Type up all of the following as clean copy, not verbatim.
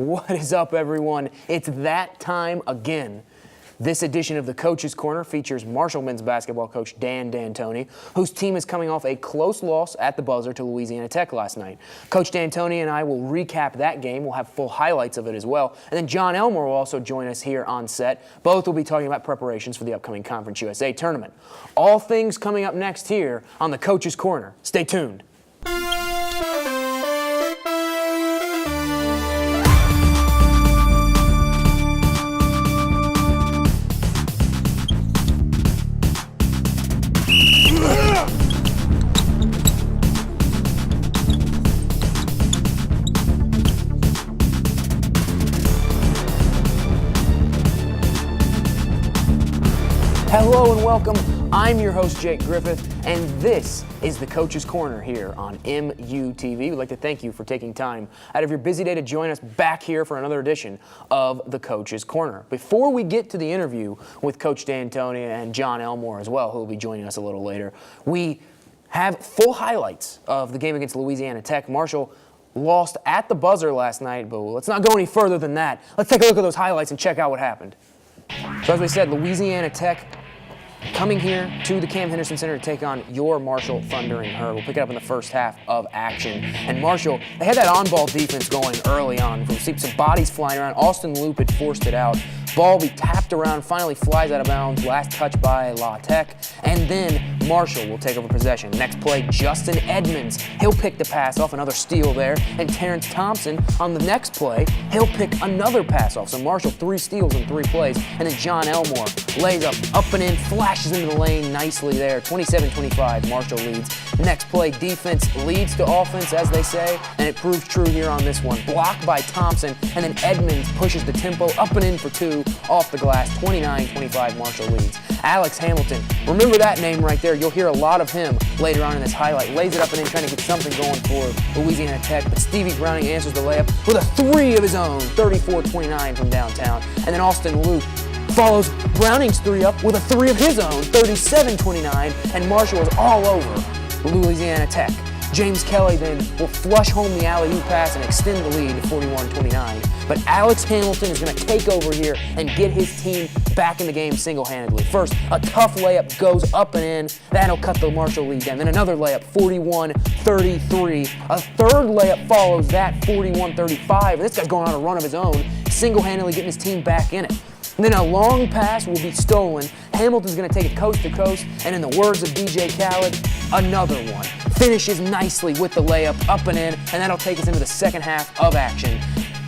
What is up, everyone? It's that time again. This edition of the Coach's Corner features Marshall men's basketball coach Dan D'Antoni, whose team is coming off a close loss at the buzzer to Louisiana Tech last night. Coach D'Antoni and I will recap that game. We'll have full highlights of it as well. And then Jon Elmore will also join us here on set. Both will be talking about preparations for the upcoming Conference USA tournament. All things coming up next here on the Coach's Corner. Stay tuned. Hello and welcome. I'm your host, Jake Griffith, and this is the Coach's Corner here on MUTV. We'd like to thank you for taking time out of your busy day to join us back here for another edition of the Coach's Corner. Before we get to the interview with Coach D'Antoni and Jon Elmore as well, who will be joining us a little later, we have full highlights of the game against Louisiana Tech. Marshall lost at the buzzer last night, but let's not go any further than that. Let's take a look at those highlights and check out what happened. So as we said, Louisiana Tech coming here to the Cam Henderson Center to take on your Marshall Thundering Herd. We'll pick it up in the first half of action. And Marshall, they had that on-ball defense going early on. We'll see some bodies flying around. Austin Loop had forced it out. Ball be tapped around, finally flies out of bounds. Last touch by La Tech. And then Marshall will take over possession. Next play, Justin Edmonds. He'll pick the pass off, another steal there. And Terrence Thompson on the next play, he'll pick another pass off. So Marshall, 3 steals in 3 plays. And then Jon Elmore lays up and in, flashes into the lane nicely there. 27-25, Marshall leads. Next play, defense leads to offense, as they say, and it proves true here on this one. Blocked by Thompson, and then Edmonds pushes the tempo up and in for 2 off the glass. 29-25, Marshall leads. Alex Hamilton, remember that name right there. You'll hear a lot of him later on in this highlight. Lays it up and in, trying to get something going for Louisiana Tech, but Stevie Browning answers the layup with a 3 of his own, 34-29 from downtown. And then Austin Loop follows Browning's 3 up with a 3 of his own, 37-29, and Marshall is all over Louisiana Tech. James Kelly then will flush home the alley-oop pass and extend the lead to 41-29. But Alex Hamilton is going to take over here and get his team back in the game single-handedly. First, a tough layup goes up and in. That'll cut the Marshall lead down. Then another layup, 41-33. A third layup follows that, 41-35. And this guy's going on a run of his own, single-handedly getting his team back in it. And then a long pass will be stolen. Hamilton's going to take it coast to coast, and in the words of DJ Khaled, another one. Finishes nicely with the layup up and in, and that'll take us into the second half of action,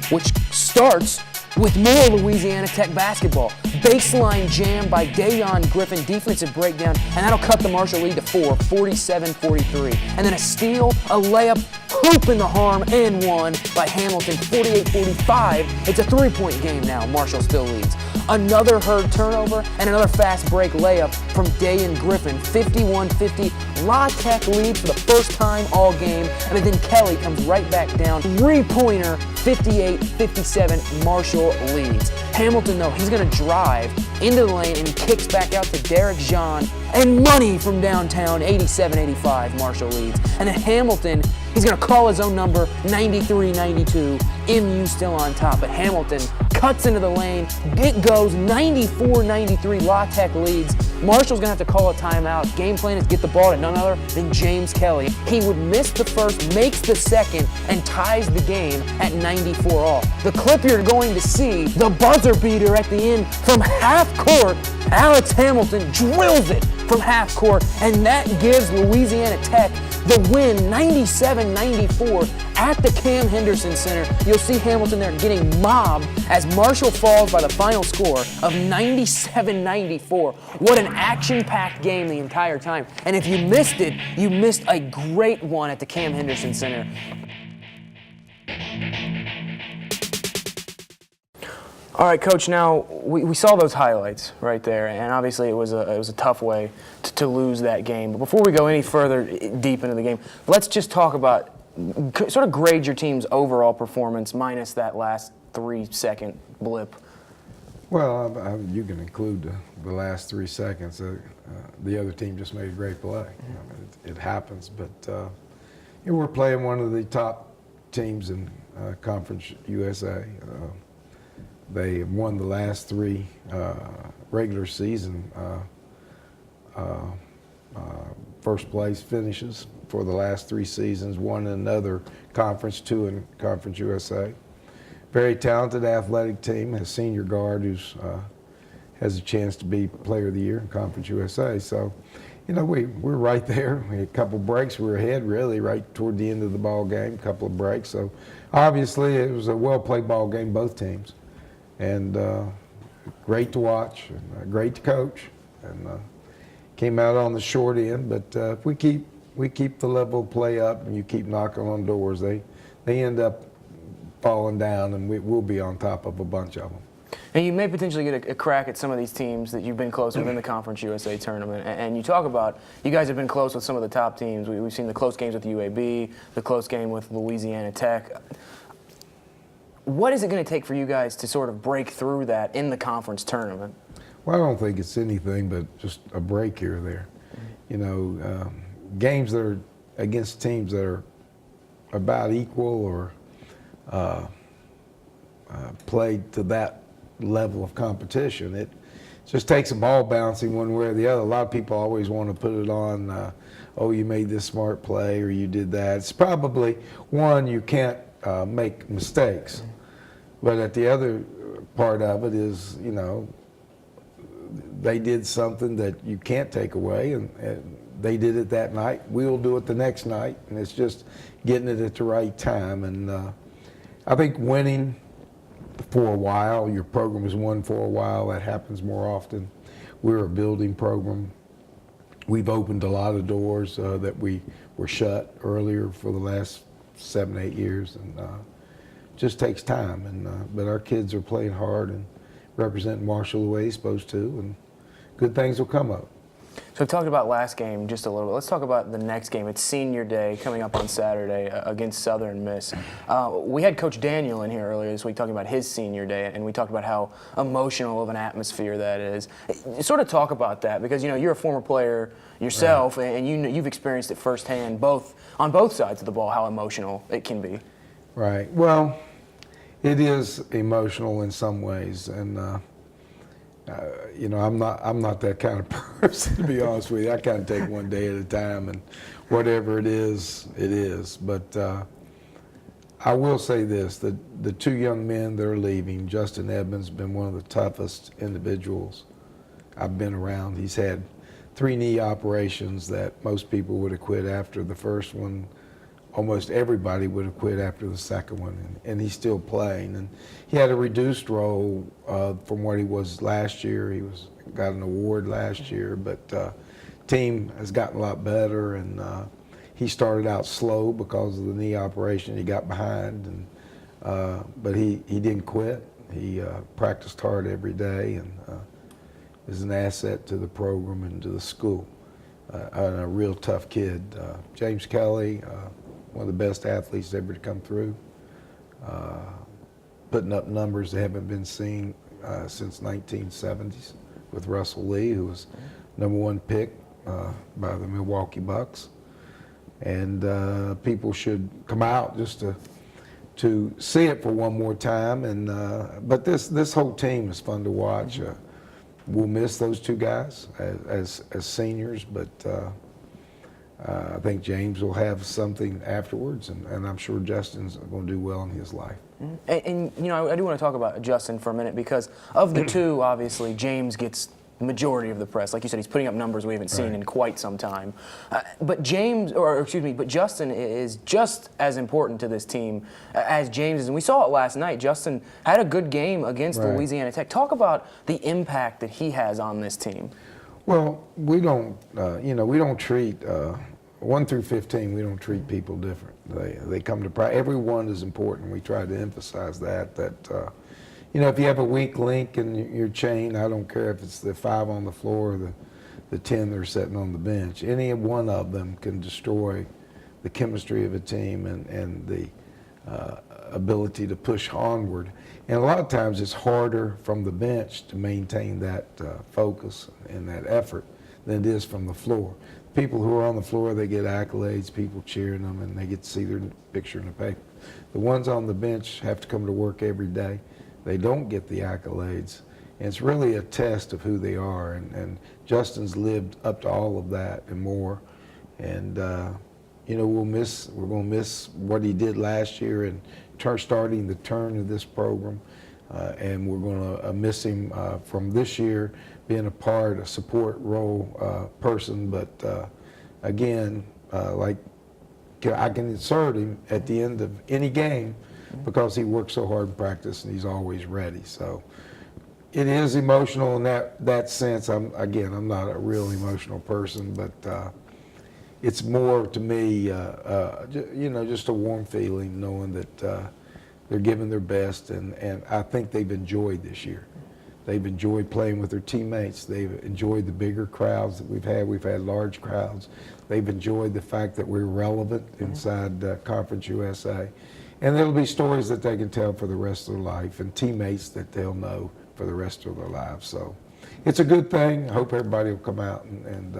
which starts with more Louisiana Tech basketball. Baseline jam by Jake Griffith, defensive breakdown, and that'll cut the Marshall lead to 4, 47-43. And then a steal, a layup, hoop in the harm, and 1 by Hamilton, 48-45. It's a 3-point game now. Marshall still leads. Another Herd turnover and another fast break layup from Jake Griffith, 51-50. La Tech leads for the first time all game, and then Kelly comes right back down. 3-pointer, 58-57, Marshall leads. Hamilton, though, he's going to drive into the lane and he kicks back out to Derek Jean. And money from downtown, 87-85, Marshall leads. And then Hamilton, he's going to call his own number, 93-92. MU still on top, but Hamilton cuts into the lane. It goes 94-93, La Tech leads. Marshall's going to have to call a timeout. Game plan is get the ball to none other than James Kelly. He would miss the first, makes the second, and ties the game at 94 all. The clip you're going to see, the buzzer beater at the end from half court, Alex Hamilton drills it from half court, and that gives Louisiana Tech the win, 97-94 at the Cam Henderson Center. You'll see Hamilton there getting mobbed as Marshall falls by the final score of 97-94. What an action-packed game the entire time. And if you missed it, you missed a great one at the Cam Henderson Center. All right, Coach, now we saw those highlights right there, and obviously it was a tough way to lose that game. But before we go any further deep into the game, let's just talk about, sort of grade your team's overall performance minus that last 3-second blip. Well, you can include the last 3 seconds. The other team just made a great play. I mean, it happens, but we're playing one of the top teams in Conference USA. They won the last three regular season first place finishes for the last three seasons, one in another conference, two in Conference USA. Very talented athletic team, has senior guard who's has a chance to be Player of the Year in Conference USA. So, you know, we're right there. We had a couple breaks. We were ahead really right toward the end of the ball game, a couple of breaks. So obviously it was a well-played ball game, both teams. And great to watch, and great to coach. And came out on the short end, but if we keep the level of play up and you keep knocking on doors, they end up falling down, and we'll be on top of a bunch of them. And you may potentially get a crack at some of these teams that you've been close with in the Conference USA tournament. And you talk about, you guys have been close with some of the top teams. We've seen the close games with UAB, the close game with Louisiana Tech. What is it going to take for you guys to sort of break through that in the conference tournament? Well, I don't think it's anything but just a break here or there. You know, games that are against teams that are about equal or played to that level of competition. It just takes a ball bouncing one way or the other. A lot of people always want to put it on, oh, you made this smart play or you did that. It's probably, one, you can't make mistakes. But at the other part of it is, you know, they did something that you can't take away, and they did it that night. We'll do it the next night, and it's just getting it at the right time. And I think winning for a while, your program is won for a while, that happens more often. We're a building program. We've opened a lot of doors that we were shut earlier for the last 7, 8 years, and just takes time. And but our kids are playing hard and representing Marshall the way he's supposed to, and good things will come up. So we talked about last game just a little bit. Let's talk about the next game. It's senior day coming up on Saturday against Southern Miss. We had Coach Daniel in here earlier this week talking about his senior day, and we talked about how emotional of an atmosphere that is. Sort of talk about that, because you know you're a former player yourself, right, and you've experienced it firsthand, on both sides of the ball, how emotional it can be. Right. Well, it is emotional in some ways, and you know, I'm not that kind of person, to be honest with you. I kind of take one day at a time, and whatever it is, it is. But I will say this: the two young men that are leaving, Justin Edmonds, has been one of the toughest individuals I've been around. He's had 3 knee operations that most people would have quit after the first one. Almost everybody would have quit after the second one, and he's still playing. And he had a reduced role from what he was last year. He got an award last year, but team has gotten a lot better, and he started out slow because of the knee operation. He got behind, and but he didn't quit. He practiced hard every day, and is an asset to the program and to the school. And a real tough kid. James Kelly, one of the best athletes ever to come through, putting up numbers that haven't been seen since 1970s with Russell Lee, who was #1 pick by the Milwaukee Bucks. And people should come out just to see it for one more time. And but this whole team is fun to watch. We'll miss those two guys as seniors, but I think James will have something afterwards, and I'm sure Justin's going to do well in his life. And you know, I do want to talk about Justin for a minute, because of the two, obviously, James gets the majority of the press. Like you said, he's putting up numbers we haven't seen in quite some time. But Justin is just as important to this team as James is. And we saw it last night. Justin had a good game against Louisiana Tech. Talk about the impact that he has on this team. Well, we don't, we don't treat 1 through 15. We don't treat people different. They come to practice. Everyone is important. We try to emphasize that. If you have a weak link in your chain, I don't care if it's the 5 on the floor or the 10 that are sitting on the bench. Any one of them can destroy the chemistry of a team and the ability to push onward. And a lot of times it's harder from the bench to maintain that focus and that effort than it is from the floor. people who are on the floor, they get accolades, people cheering them, and they get to see their picture in the paper. The ones on the bench have to come to work every day. They don't get the accolades. And it's really a test of who they are. And Justin's lived up to all of that and more. And, you know, we're going to miss what he did last year and starting the turn of this program. And we're going to miss him from this year, being a support role person. But again, like I can insert him at the end of any game because he works so hard in practice and he's always ready. So it is emotional in that sense. I'm not a real emotional person, but it's more to me, you know, just a warm feeling knowing that they're giving their best, and I think they've enjoyed this year. They've enjoyed playing with their teammates. They've enjoyed the bigger crowds that we've had. We've had large crowds. They've enjoyed the fact that we're relevant inside Conference USA. And there'll be stories that they can tell for the rest of their life and teammates that they'll know for the rest of their lives. So it's a good thing. I hope everybody will come out and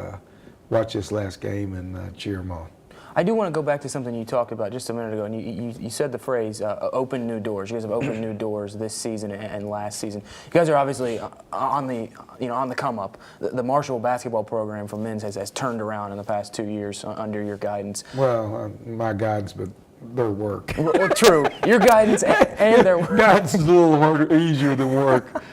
watch this last game and cheer them on. I do want to go back to something you talked about just a minute ago, and you said the phrase "open new doors." You guys have opened new doors this season and last season. You guys are obviously on the come up. The Marshall basketball program for men's has turned around in the past 2 years under your guidance. Well, my guidance, but their work. Well, true, your guidance and their work. Guidance is a little easier than work.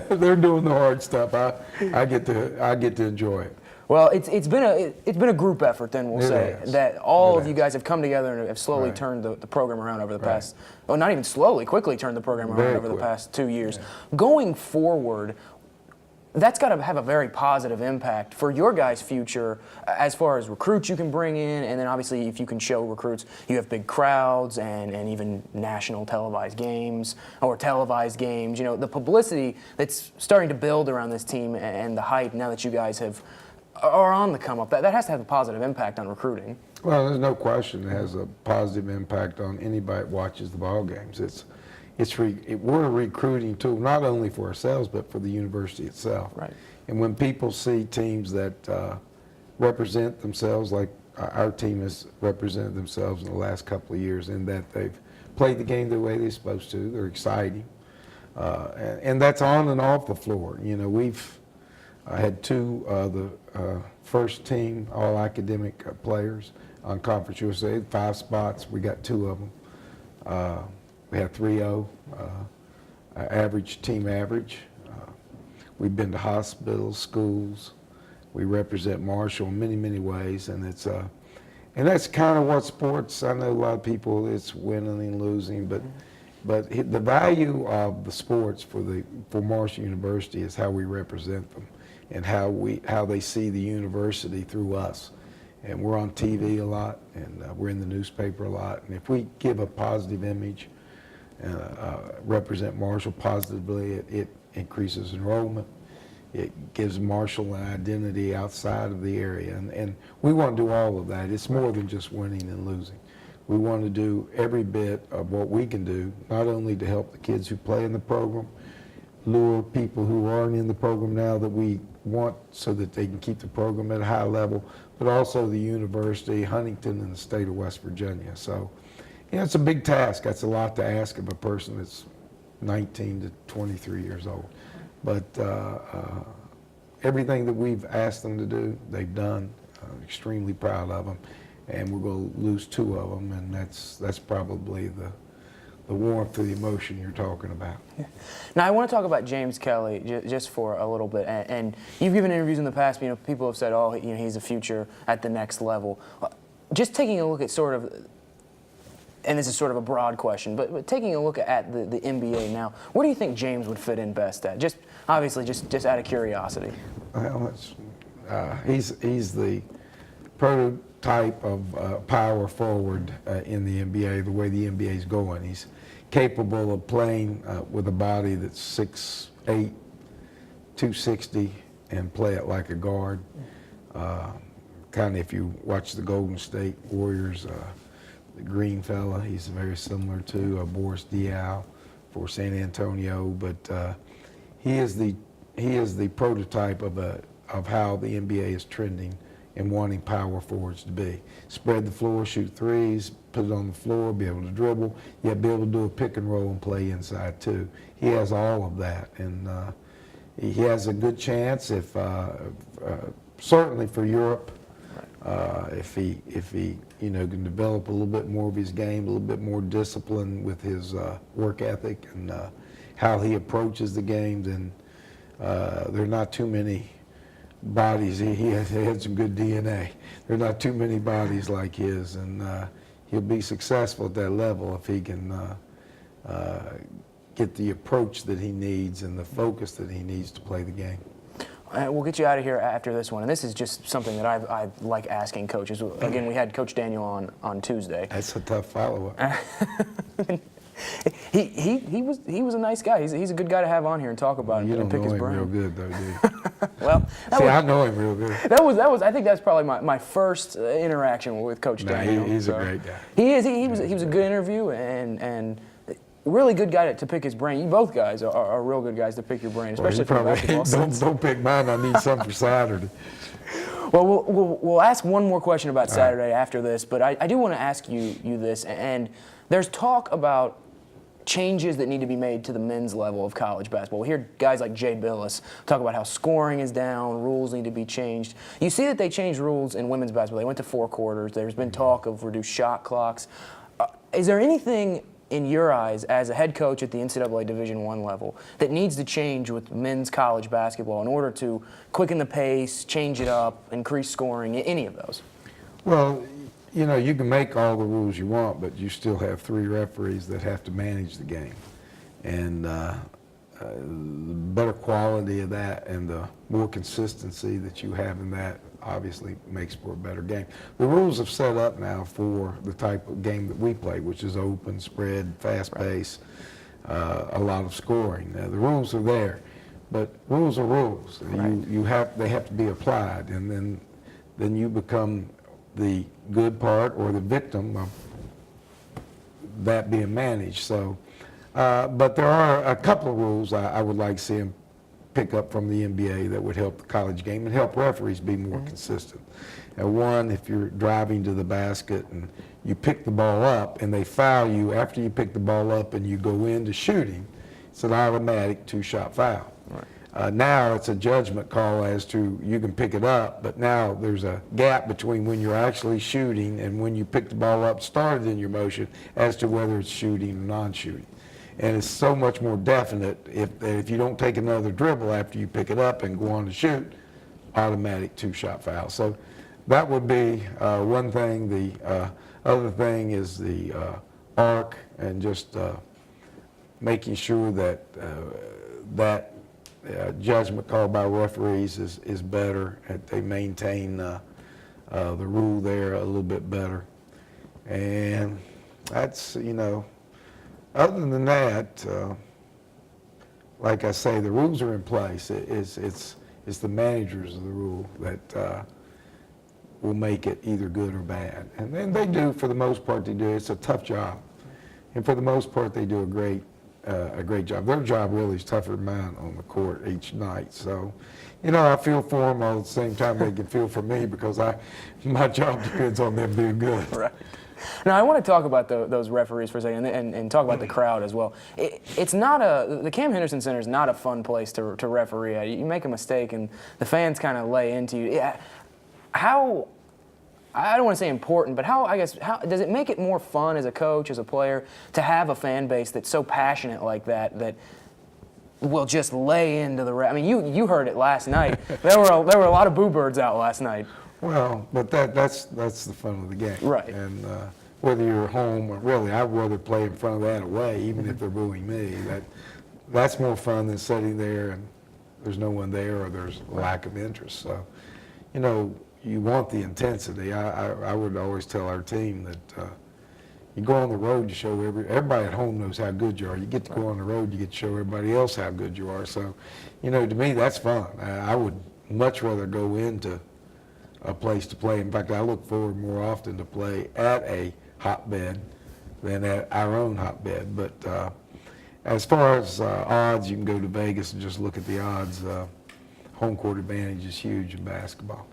They're doing the hard stuff. I get to enjoy it. Well, it's been a group effort, then we'll say, that all of you guys have come together and have slowly turned the program around over the past, well, not even slowly, quickly turned the program around over the past 2 years. Yeah. Going forward, that's got to have a very positive impact for your guys' future as far as recruits you can bring in, and then obviously if you can show recruits you have big crowds and even national televised games or televised games. You know, the publicity that's starting to build around this team and the hype now that you guys are on the come up, that has to have a positive impact on recruiting. Well, there's no question it has a positive impact on anybody that watches the ball games. We're a recruiting tool, not only for ourselves, but for the university itself. Right. And when people see teams that represent themselves, like our team has represented themselves in the last couple of years, in that they've played the game the way they're supposed to, they're exciting. And that's on and off the floor. You know, I had two the first team all-academic players on Conference USA, 5 spots. We got 2 of them. We had 3-0 team average. We've been to hospitals, schools. We represent Marshall in many, many ways, and that's kind of what sports. I know a lot of people, it's winning and losing, but the value of the sports for Marshall University is how we represent them, and how they see the university through us. And we're on TV a lot, and we're in the newspaper a lot. And if we give a positive image, represent Marshall positively, it increases enrollment. It gives Marshall an identity outside of the area. And we want to do all of that. It's more than just winning and losing. We want to do every bit of what we can do, not only to help the kids who play in the program, lure people who aren't in the program now that we want so that they can keep the program at a high level, but also the university, Huntington, and the state of West Virginia. So, you know, it's a big task. That's a lot to ask of a person that's 19 to 23 years old. But everything that we've asked them to do, they've done. Extremely proud of them. And we're going to lose 2 of them, and that's probably the warmth of the emotion you're talking about. Yeah. Now, I want to talk about James Kelly just for a little bit. And you've given interviews in the past, you know, people have said, oh, you know, he's a future at the next level. Just taking a look at sort of, and this is sort of a broad question, but taking a look at the NBA now, where do you think James would fit in best at? Just obviously, just out of curiosity. Well, he's the prototype of power forward in the NBA, the way the NBA is going. He's capable of playing with a body that's 6'8", 260, and play it like a guard. Kind of, if you watch the Golden State Warriors, the green fella, he's very similar to Boris Diaw for San Antonio, but he is the prototype of how the NBA is trending and wanting power forwards to be. Spread the floor, shoot threes, put it on the floor, be able to dribble, yet be able to do a pick and roll and play inside too. He has all of that, and he has a good chance if certainly for Europe. If he can develop a little bit more of his game, a little bit more discipline with his work ethic and how he approaches the game, then there are not too many bodies. He had some good DNA. There are not too many bodies like his, and he'll be successful at that level if he can get the approach that he needs and the focus that he needs to play the game. We'll get you out of here after this one, and this is just something that I like asking coaches. Again, we had Coach Daniel on Tuesday. That's a tough follow-up. He was a nice guy. He's a good guy to have on here and talk about You and don't pick know his him brain. real good, though, do you? Well, I know him real good. That was. I think that's probably my first interaction with Coach Daniel. He's a great guy. He is. He was a good interview and really good guy to pick his brain. You both guys are real good guys to pick your brain, especially from the basketball sense. Don't pick mine. I need some for Saturday. Well, we'll ask one more question about Saturday after this, but I do want to ask you this. And there's talk about changes that need to be made to the men's level of college basketball. We hear guys like Jay Billis talk about how scoring is down, rules need to be changed. You see that they changed rules in women's basketball. They went to 4 quarters. There's been talk of reduced shot clocks. Is there anything in your eyes as a head coach at the NCAA Division I level that needs to change with men's college basketball in order to quicken the pace, change it up, increase scoring, any of those? Well, you can make all the rules you want, but you still have 3 referees that have to manage the game. And the better quality of that and the more consistency that you have in that obviously makes for a better game. The rules have set up now for the type of game that we play, which is open, spread, fast pace, a lot of scoring. Now, the rules are there, but rules are rules. Right. They have to be applied, and then you become the good part or the victim of that being managed. So, but there are a couple of rules I would like to see them pick up from the NBA that would help the college game and help referees be more consistent. One, if you're driving to the basket and you pick the ball up and they foul you after you pick the ball up and you go into shooting, it's an automatic 2-shot foul. Right. Now it's a judgment call as to you can pick it up, but now there's a gap between when you're actually shooting and when you pick the ball up, started in your motion, as to whether it's shooting or non-shooting. And it's so much more definite if you don't take another dribble after you pick it up and go on to shoot, automatic 2-shot foul. So that would be one thing. The other thing is the arc and just making sure that that judgment call by referees is better, that they maintain the rule there a little bit better. And that's, other than that, like I say, the rules are in place. It's the managers of the rule that will make it either good or bad. And then they do, for the most part, they do. It's a tough job. And for the most part, they do a great job. Their job really is tougher than mine on the court each night. So, I feel for them all at the same time they can feel for me, because my job depends on them being good. Right. Now, I want to talk about those referees for a second and talk about the crowd as well. It's not the Cam Henderson Center is not a fun place to referee at. You make a mistake and the fans kind of lay into you. How, I don't want to say important, but how does it make it more fun as a coach, as a player, to have a fan base that's so passionate like that will just lay into the ref? I mean, you heard it last night. There were a lot of boo birds out last night. Well, but that's the fun of the game. Right. And whether you're home or really, I'd rather play in front of that away, even if they're booing me. That's more fun than sitting there and there's no one there or there's lack of interest. So, you want the intensity. I would always tell our team that you go on the road to show everybody at home knows how good you are. You get to go on the road, you get to show everybody else how good you are. So, to me, that's fun. I would much rather go into a place to play. In fact, I look forward more often to play at a hotbed than at our own hotbed. But as far as odds, you can go to Vegas and just look at the odds. Home court advantage is huge in basketball.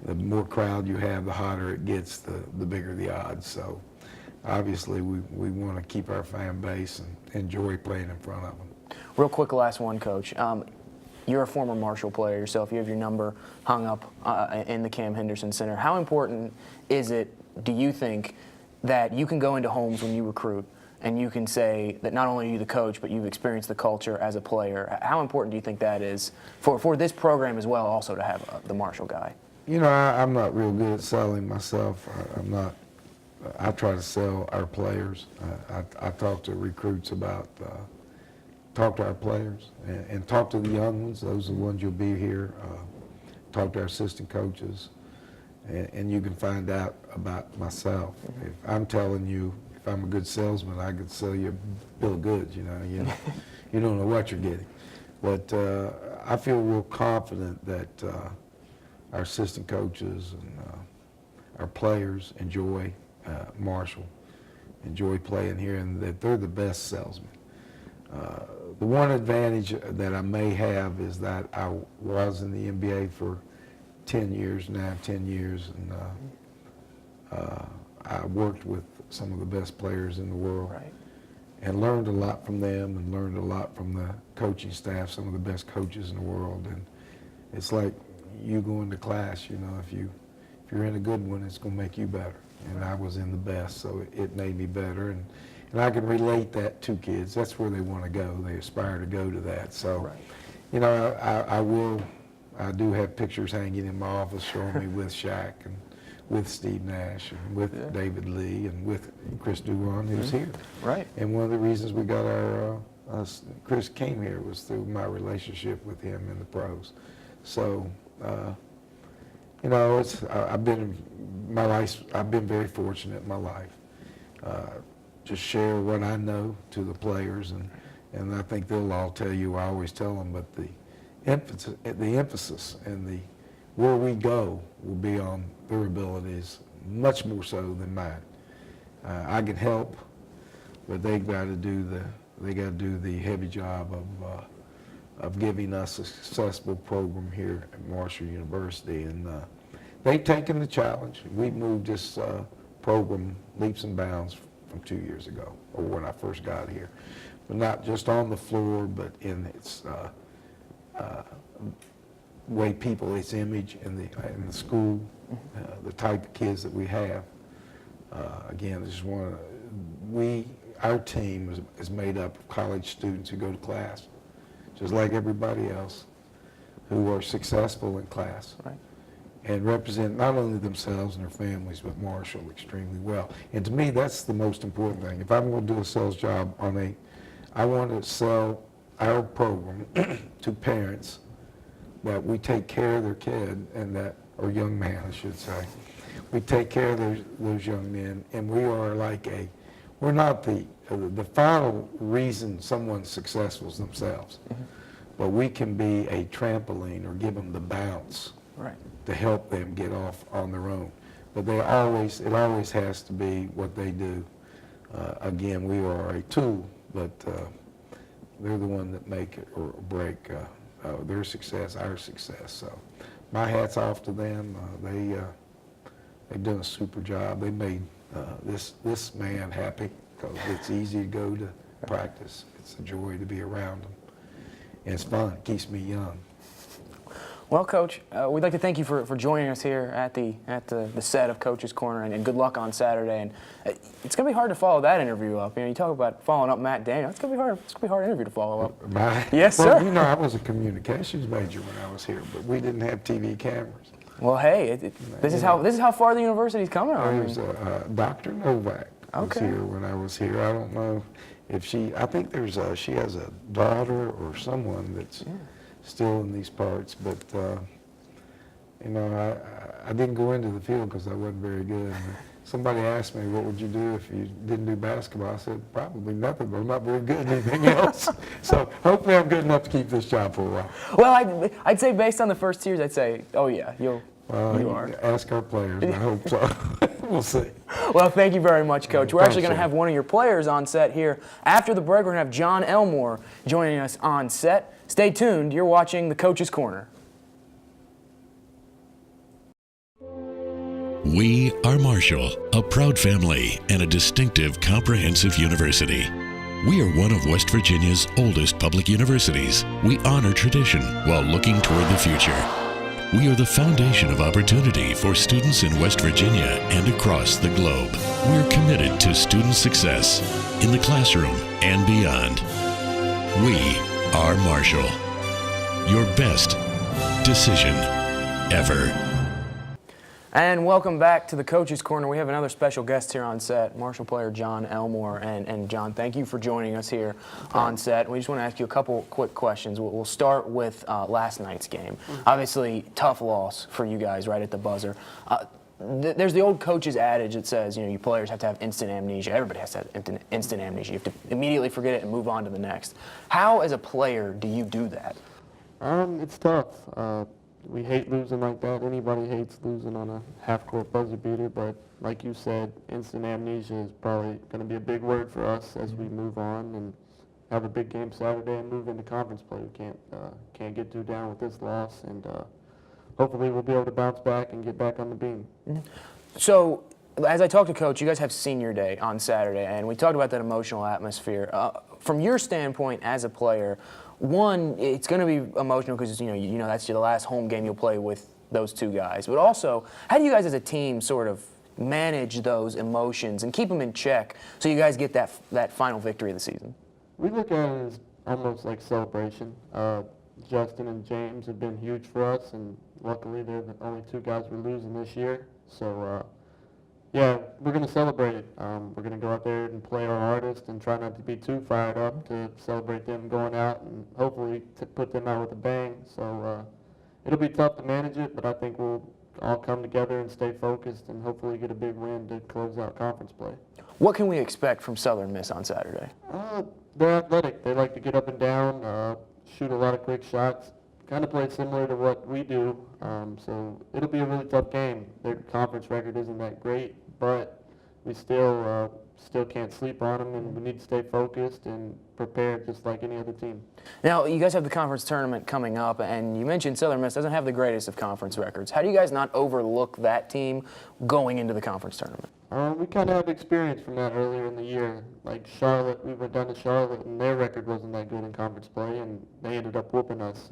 The more crowd you have, the hotter it gets, the bigger the odds. So obviously we want to keep our fan base and enjoy playing in front of them. Real quick, last one, Coach. You're a former Marshall player yourself. You have your number hung up in the Cam Henderson Center. How important is it, do you think, that you can go into homes when you recruit and you can say that not only are you the coach, but you've experienced the culture as a player? How important do you think that is for this program as well, also to have the Marshall guy? You know, I'm not real good at selling myself. I try to sell our players. I talk to recruits about, talk to our players and talk to the young ones. Those are the ones you'll be here. Talk to our assistant coaches, and you can find out about myself. If I'm telling you, if I'm a good salesman, I could sell you a bill of goods. You don't know what you're getting. But I feel real confident that our assistant coaches and our players enjoy Marshall, enjoy playing here, and that they're the best salesmen. The one advantage that I may have is that I was in the NBA for 10 years now, 10 years, and I worked with some of the best players in the world. Right. And learned a lot from them and learned a lot from the coaching staff, some of the best coaches in the world. And it's like you going to class, you know, if you're in a good one, it's going to make you better. And I was in the best, so it made me better. And I can relate that to kids. That's where they want to go. They aspire to go to that. So, Right. you know, I do have pictures hanging in my office showing me with Shaq and with Steve Nash and with David Lee and with Chris Duron, who's here. Right. And one of the reasons we got our, Chris came here was through my relationship with him in the pros. So, you know, I've been very fortunate in my life. Just share what I know to the players, and I think they'll all tell you, I always tell them, but the emphasis and where we go will be on their abilities, much more so than mine. I can help, but they got to do the heavy job of giving us a successful program here at Marshall University, and they've taken the challenge. We've moved this program leaps and bounds from 2 years ago, or when I first got here, but not just on the floor, but in its way people, its image in the school, the type of kids that we have. Again, our team is made up of college students who go to class, just like everybody else, who are successful in class. Right. And represent not only themselves and their families, but Marshall extremely well. And to me, that's the most important thing. If I'm going to do a sales job I want to sell our program to parents that we take care of their kid, or young man, I should say. We take care of those young men, and we are we're not the final reason someone's successful is themselves, but we can be a trampoline or give them the bounce. Right. To help them get off on their own. But it always has to be what they do. Again, we are a tool, but they're the one that make it or break their success, our success. So my hat's off to them. They've done a super job. They made this man happy because it's easy to go to practice. It's a joy to be around them. And it's fun. It keeps me young. Well, Coach, we'd like to thank you for joining us here at the set of Coach's Corner, and good luck on Saturday. And it's going to be hard to follow that interview up. You know, you talk about following up Matt Daniel. It's going to be hard. It's going to be a hard interview to follow up. Yes, well, sir. You know, I was a communications major when I was here, but we didn't have TV cameras. Well, hey, this is how far the university's coming on. There's Dr. Novak was here when I was here. I don't know if I think she has a daughter or someone that's still in these parts, but you know, I didn't go into the field because I wasn't very good. And somebody asked me, what would you do if you didn't do basketball? I said, probably nothing, but I'm not very good at anything else. So hopefully I'm good enough to keep this job for a while. Well, I'd say based on the first 2 years, I'd say, oh yeah, you are. Ask our players, I hope so. We'll see. Well, thank you very much, Coach. We're actually going to have one of your players on set here. After the break, we're going to have Jon Elmore joining us on set. Stay tuned. You're watching the Coach's Corner. We are Marshall, a proud family and a distinctive comprehensive university. We are one of West Virginia's oldest public universities. We honor tradition while looking toward the future. We are the foundation of opportunity for students in West Virginia and across the globe. We are committed to student success in the classroom and beyond. We are Marshall. Your best decision ever. And welcome back to the Coach's Corner. We have another special guest here on set, Marshall player Jon Elmore. And Jon, thank you for joining us here on set. We just want to ask you a couple quick questions. We'll start with last night's game. Obviously, tough loss for you guys right at the buzzer. There's the old coach's adage that says, you players have to have instant amnesia. Everybody has to have instant amnesia. You have to immediately forget it and move on to the next. How, as a player, do you do that? It's tough. We hate losing like that. Anybody hates losing on a half-court buzzer beater, but like you said, instant amnesia is probably going to be a big word for us as we move on and have a big game Saturday and move into conference play. We can't get too down with this loss, and hopefully we'll be able to bounce back and get back on the beam. So, as I talked to Coach, you guys have senior day on Saturday, and we talked about that emotional atmosphere. From your standpoint as a player, one, it's going to be emotional because you know that's the last home game you'll play with those two guys. But also, how do you guys as a team sort of manage those emotions and keep them in check so you guys get that final victory of the season? We look at it as almost like celebration. Justin and James have been huge for us, and luckily they're the only two guys we're losing this year. So, yeah, we're going to celebrate it. We're going to go out there and play our hardest and try not to be too fired up to celebrate them going out and hopefully to put them out with a bang. So it'll be tough to manage it, but I think we'll all come together and stay focused and hopefully get a big win to close out conference play. What can we expect from Southern Miss on Saturday? They're athletic. They like to get up and down, shoot a lot of quick shots, kind of play similar to what we do. So it'll be a really tough game. Their conference record isn't that great, but we still can't sleep on them, and we need to stay focused and prepared just like any other team. Now, you guys have the conference tournament coming up, and you mentioned Southern Miss doesn't have the greatest of conference records. How do you guys not overlook that team going into the conference tournament? We kind of had experience from that earlier in the year. Like Charlotte, we went down to Charlotte, and their record wasn't that good in conference play, and they ended up whooping us.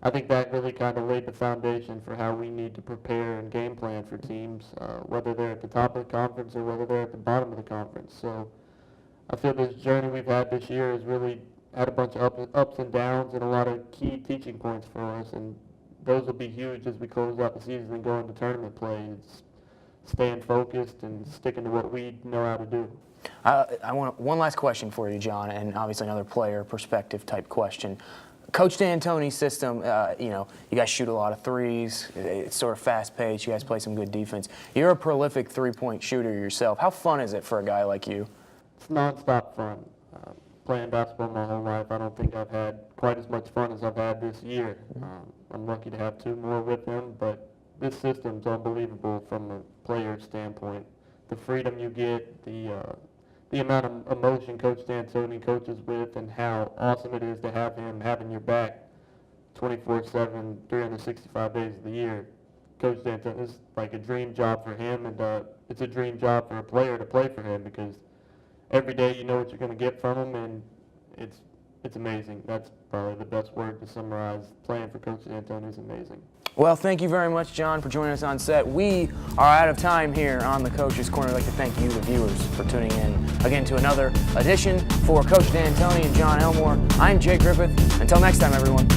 I think that really kind of laid the foundation for how we need to prepare and game plan for teams, whether they're at the top of the conference or whether they're at the bottom of the conference. So I feel this journey we've had this year has really had a bunch of ups and downs and a lot of key teaching points for us, and those will be huge as we close out the season and go into tournament play. It's staying focused and sticking to what we know how to do. I want one last question for you, Jon, and obviously another player perspective type question. Coach D'Antoni's system, you guys shoot a lot of threes. It's sort of fast-paced. You guys play some good defense. You're a prolific three-point shooter yourself. How fun is it for a guy like you? It's nonstop fun. Playing basketball my whole life, I don't think I've had quite as much fun as I've had this year. I'm lucky to have two more with him, but this system's unbelievable from a player standpoint. The freedom you get, the amount of emotion Coach D'Antoni coaches with, and how awesome it is to have him having your back 24/7, 365 days of the year. Coach D'Antoni is like a dream job for him, and it's a dream job for a player to play for him because every day you know what you're going to get from him, and it's amazing. That's probably the best word to summarize. Playing for Coach D'Antoni is amazing. Well, thank you very much, Jon, for joining us on set. We are out of time here on the Coach's Corner. I'd like to thank you, the viewers, for tuning in again to another edition. For Coach D'Antoni and Jon Elmore, I'm Jake Griffith. Until next time, everyone.